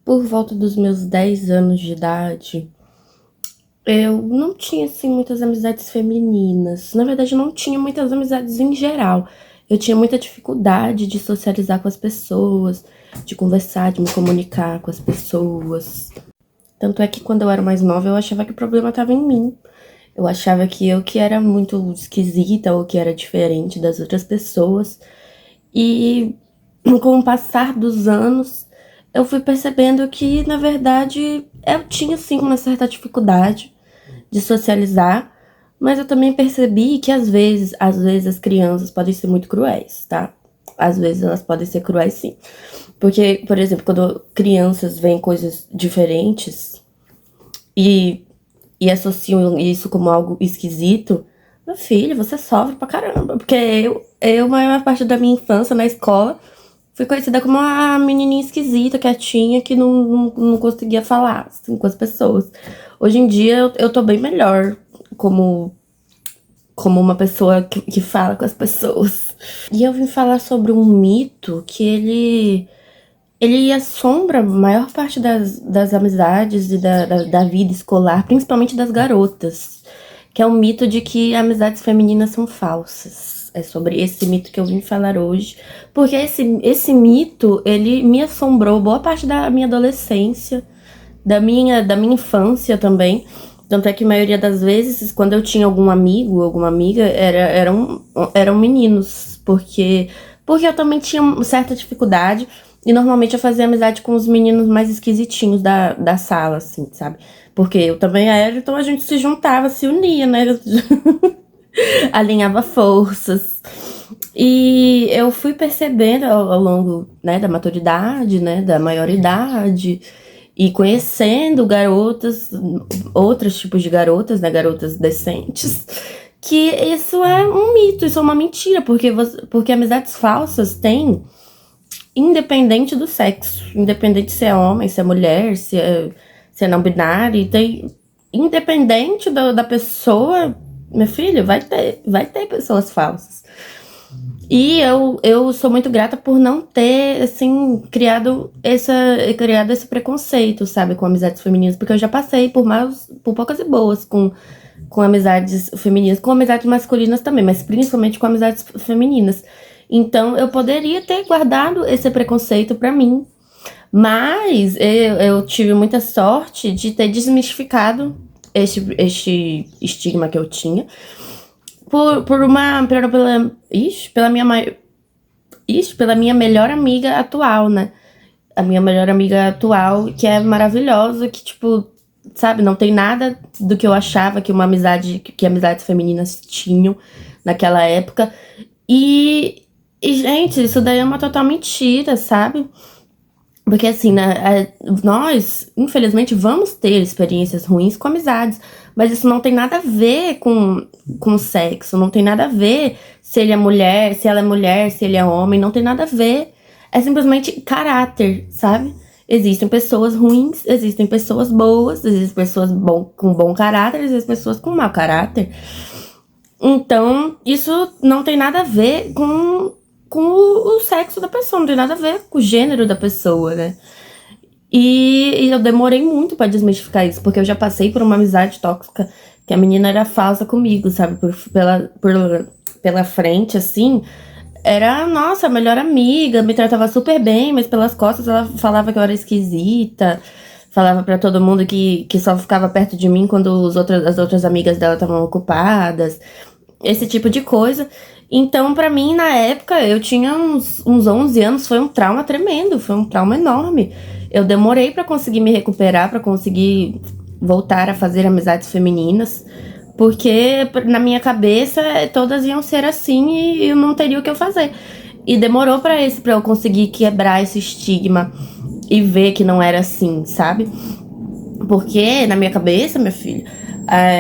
Por volta dos meus 10 anos de idade, eu não tinha, assim, muitas amizades femininas. Na verdade, eu não tinha muitas amizades em geral. Eu tinha muita dificuldade de socializar com as pessoas, de conversar, de me comunicar com as pessoas. Tanto é que quando eu era mais nova, eu achava que o problema estava em mim. Eu achava que eu que era muito esquisita ou que era diferente das outras pessoas. E com o passar dos anos, eu fui percebendo que, na verdade, eu tinha sim uma certa dificuldade de socializar, mas eu também percebi que às vezes as crianças podem ser muito cruéis, tá? Às vezes elas podem ser cruéis sim. Porque, por exemplo, quando crianças veem coisas diferentes e, e associam isso como algo esquisito, meu filho, você sofre pra caramba. Porque a maior parte da minha infância na escola, fui conhecida como uma menininha esquisita, quietinha, que não conseguia falar assim, com as pessoas. Hoje em dia eu tô bem melhor como, como uma pessoa que fala com as pessoas. E eu vim falar sobre um mito que ele assombra a maior parte das amizades e da vida escolar, principalmente das garotas, que é o mito de que amizades femininas são falsas. É sobre esse mito que eu vim falar hoje, porque esse mito, ele me assombrou boa parte da minha adolescência, da minha infância também. Tanto é que a maioria das vezes, quando eu tinha algum amigo, alguma amiga, eram meninos, porque eu também tinha uma certa dificuldade. E normalmente eu fazia amizade com os meninos mais esquisitinhos da sala, assim, sabe? Porque eu também era, então a gente se juntava, se unia, né? Alinhava forças. E eu fui percebendo ao longo, né, da maturidade, né, da maioridade, e conhecendo garotas, outros tipos de garotas, né, garotas decentes, que isso é um mito, isso é uma mentira, porque amizades falsas têm independente do sexo, independente se é homem, se é mulher, se é não binário, tem, independente da pessoa, meu filho, vai ter pessoas falsas. E eu sou muito grata por não ter, assim, criado esse preconceito, sabe, com amizades femininas, porque eu já passei por poucas e boas com amizades femininas, com amizades masculinas também, mas principalmente com amizades femininas. Então eu poderia ter guardado esse preconceito pra mim, mas eu tive muita sorte de ter desmistificado este estigma que eu tinha pela minha melhor amiga atual, né? A minha melhor amiga atual, que é maravilhosa, que, tipo, sabe, não tem nada do que eu achava que amizades femininas tinham naquela época. E, gente, isso daí é uma total mentira, sabe? Porque assim, né, nós, infelizmente, vamos ter experiências ruins com amizades, mas isso não tem nada a ver com sexo, não tem nada a ver se ele é mulher, se ela é mulher, se ele é homem, não tem nada a ver. É simplesmente caráter, sabe? Existem pessoas ruins, existem pessoas boas, existem pessoas com bom caráter, existem pessoas com mau caráter. Então, isso não tem nada a ver com o sexo da pessoa, não tem nada a ver com o gênero da pessoa, né? E eu demorei muito pra desmistificar isso, porque eu já passei por uma amizade tóxica que a menina era falsa comigo, sabe? Pela frente, assim, era, nossa, a melhor amiga, me tratava super bem, mas pelas costas ela falava que eu era esquisita, falava pra todo mundo que só ficava perto de mim quando as outras amigas dela estavam ocupadas, esse tipo de coisa. Então, pra mim, na época, eu tinha uns 11 anos, foi um trauma tremendo, foi um trauma enorme. Eu demorei pra conseguir me recuperar, pra conseguir voltar a fazer amizades femininas, porque na minha cabeça todas iam ser assim e eu não teria o que eu fazer. E demorou pra eu conseguir quebrar esse estigma e ver que não era assim, sabe? Porque na minha cabeça, meu filho,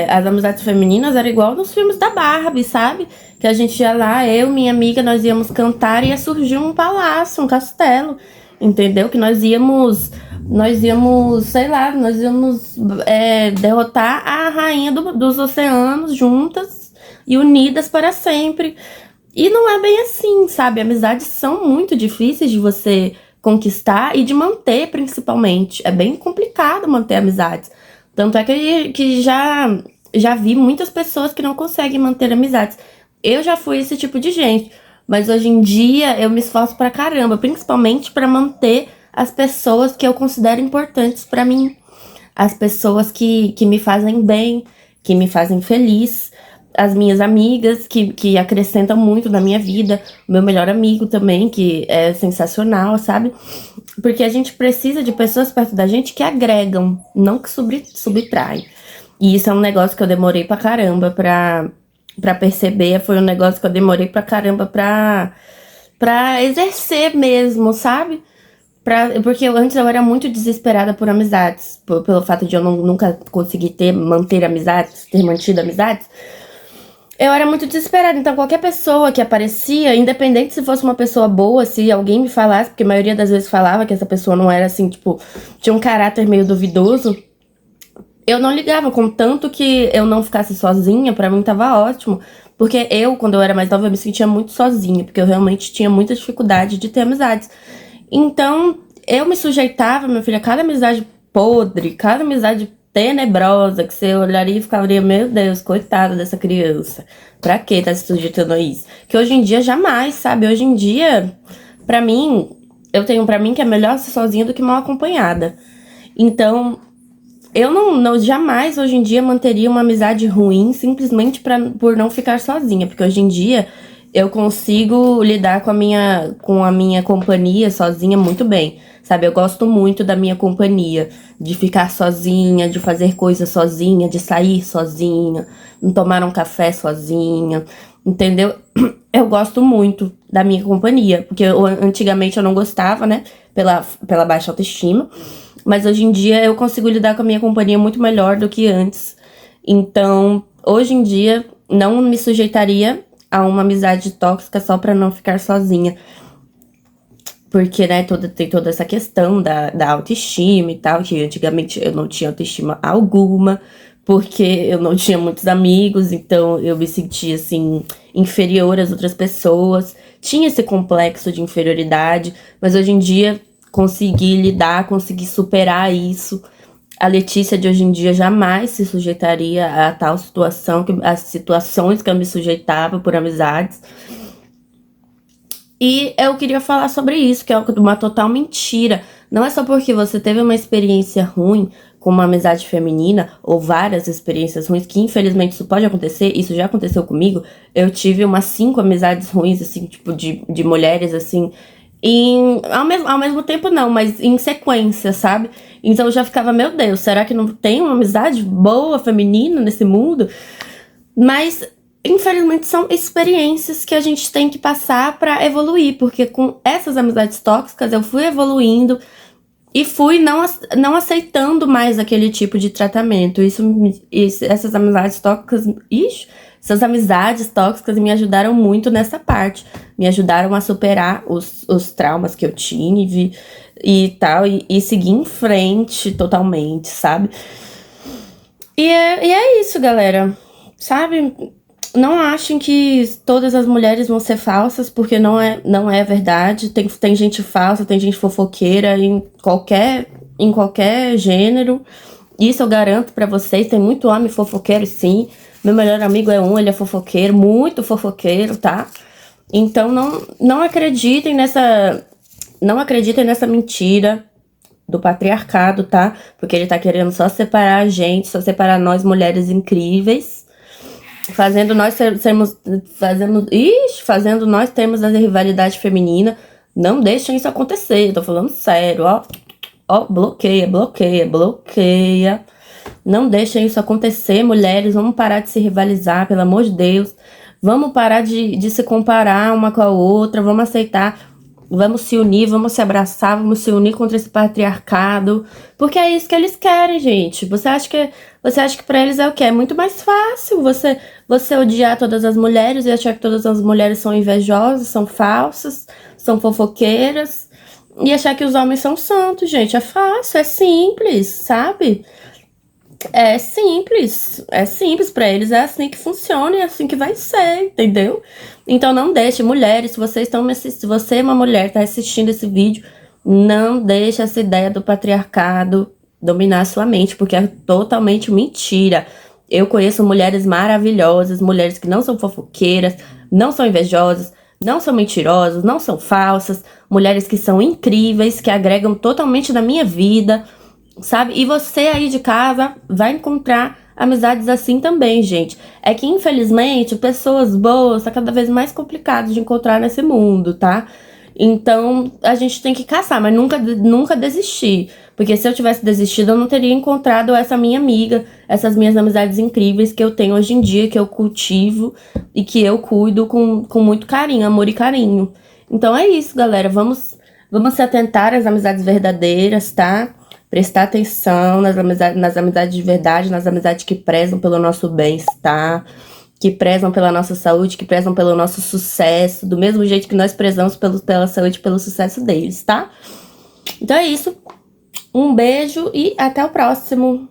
as amizades femininas eram igual nos filmes da Barbie, sabe? Que a gente ia lá, eu, minha amiga, nós íamos cantar e ia surgir um palácio, um castelo, entendeu? Que nós íamos, sei lá, nós íamos derrotar a rainha dos oceanos juntas e unidas para sempre. E não é bem assim, sabe? Amizades são muito difíceis de você conquistar e de manter, principalmente. É bem complicado manter amizades. Tanto é que já vi muitas pessoas que não conseguem manter amizades. Eu já fui esse tipo de gente, mas hoje em dia eu me esforço pra caramba, principalmente pra manter as pessoas que eu considero importantes pra mim, as pessoas que me fazem bem, que me fazem feliz, as minhas amigas que acrescentam muito na minha vida, o meu melhor amigo também, que é sensacional, sabe? Porque a gente precisa de pessoas perto da gente que agregam, não que subtraem. E isso é um negócio que eu demorei pra caramba pra perceber, foi um negócio que eu demorei pra caramba pra exercer mesmo, sabe? Porque antes eu era muito desesperada por amizades, pelo fato de eu nunca conseguir manter amizades, ter mantido amizades. Eu era muito desesperada, então qualquer pessoa que aparecia, independente se fosse uma pessoa boa, se alguém me falasse, porque a maioria das vezes falava que essa pessoa não era assim, tipo, tinha um caráter meio duvidoso, eu não ligava, contanto que eu não ficasse sozinha, pra mim tava ótimo. Porque eu, quando eu era mais nova, eu me sentia muito sozinha, porque eu realmente tinha muita dificuldade de ter amizades. Então, eu me sujeitava, minha filha, cada amizade podre, cada amizade tenebrosa, que você olharia e ficaria, meu Deus, coitada dessa criança. Pra que tá se sujeitando a isso? Que hoje em dia jamais, sabe? Hoje em dia, pra mim, eu tenho pra mim que é melhor ser sozinha do que mal acompanhada. Então, eu não jamais hoje em dia manteria uma amizade ruim simplesmente por não ficar sozinha, porque hoje em dia eu consigo lidar com a minha companhia sozinha muito bem, sabe? Eu gosto muito da minha companhia, de ficar sozinha, de fazer coisas sozinha, de sair sozinha, tomar um café sozinha, entendeu? Eu gosto muito da minha companhia, porque antigamente eu não gostava, né? Pela baixa autoestima. Mas hoje em dia eu consigo lidar com a minha companhia muito melhor do que antes. Então, hoje em dia, não me sujeitaria a uma amizade tóxica só pra não ficar sozinha. Porque, né, tem toda essa questão da autoestima e tal, que antigamente eu não tinha autoestima alguma, porque eu não tinha muitos amigos, então eu me sentia, assim, inferior às outras pessoas. Tinha esse complexo de inferioridade, mas hoje em dia consegui lidar, consegui superar isso. A Letícia de hoje em dia jamais se sujeitaria a tal situação, as situações que eu me sujeitava por amizades. E eu queria falar sobre isso, que é uma total mentira. Não é só porque você teve uma experiência ruim com uma amizade feminina, ou várias experiências ruins, que infelizmente isso pode acontecer, isso já aconteceu comigo. Eu tive umas 5 amizades ruins, assim, tipo, de mulheres, assim, ao mesmo tempo não, mas em sequência, sabe? Então eu já ficava, meu Deus, será que não tem uma amizade boa, feminina nesse mundo? Mas, infelizmente, são experiências que a gente tem que passar pra evoluir, porque com essas amizades tóxicas eu fui evoluindo e fui não aceitando mais aquele tipo de tratamento. Essas amizades tóxicas, essas amizades tóxicas me ajudaram muito nessa parte. Me ajudaram a superar os traumas que eu tive e tal, e seguir em frente totalmente, sabe? E é isso, galera. Sabe? Não achem que todas as mulheres vão ser falsas, porque não é verdade. Tem gente falsa, tem gente fofoqueira em qualquer gênero. Isso eu garanto pra vocês. Tem muito homem fofoqueiro, sim. Meu melhor amigo é ele é fofoqueiro, muito fofoqueiro, tá? Então não acreditem nessa mentira do patriarcado, tá? Porque ele tá querendo só separar a gente, só separar nós mulheres incríveis, fazendo nós fazendo nós termos a rivalidade feminina. Não deixem isso acontecer, eu tô falando sério, ó. Ó, bloqueia, bloqueia, bloqueia. Não deixem isso acontecer, mulheres. Vamos parar de se rivalizar, pelo amor de Deus. Vamos parar de se comparar uma com a outra. Vamos aceitar. Vamos se unir, vamos se abraçar, vamos se unir contra esse patriarcado. Porque é isso que eles querem, gente. Você acha que pra eles é o quê? É muito mais fácil você odiar todas as mulheres e achar que todas as mulheres são invejosas, são falsas, são fofoqueiras. E achar que os homens são santos, gente. É fácil, é simples, sabe? É simples pra eles, é assim que funciona e é assim que vai ser, entendeu? Então não deixe, mulheres, se você é uma mulher, tá assistindo esse vídeo, Não deixe essa ideia do patriarcado dominar a sua mente, porque é totalmente mentira. Eu conheço mulheres maravilhosas, mulheres que não são fofoqueiras, não são invejosas, não são mentirosas, não são falsas, mulheres que são incríveis, que agregam totalmente na minha vida, sabe? E você aí de casa vai encontrar amizades assim também, gente. É que, infelizmente, pessoas boas tá cada vez mais complicado de encontrar nesse mundo, tá? Então, a gente tem que caçar, mas nunca desistir. Porque se eu tivesse desistido, eu não teria encontrado essa minha amiga, essas minhas amizades incríveis que eu tenho hoje em dia, que eu cultivo e que eu cuido com muito carinho, amor e carinho. Então é isso, galera. Vamos se atentar às amizades verdadeiras, tá? Prestar atenção nas amizades de verdade, nas amizades que prezam pelo nosso bem-estar, que prezam pela nossa saúde, que prezam pelo nosso sucesso, do mesmo jeito que nós prezamos pela saúde e pelo sucesso deles, tá? Então é isso. Um beijo e até o próximo.